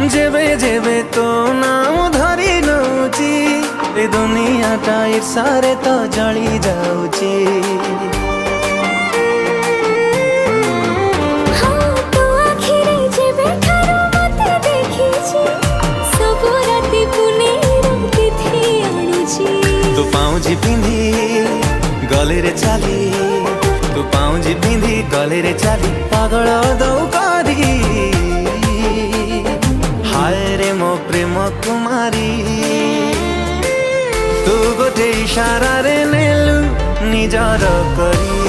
जेबे जेबे तो नाम धरी नौची ए दुनियाटा ईर्षारे तो जली जाऊची। तू पाउजी पिंधी गले रे चाली, तू पाउजी पिंधी गले रे चाली पागल दौ करी। हाय रे मो प्रेम कुमारी, तू गोटे इशारा रे नेलु निजर करी।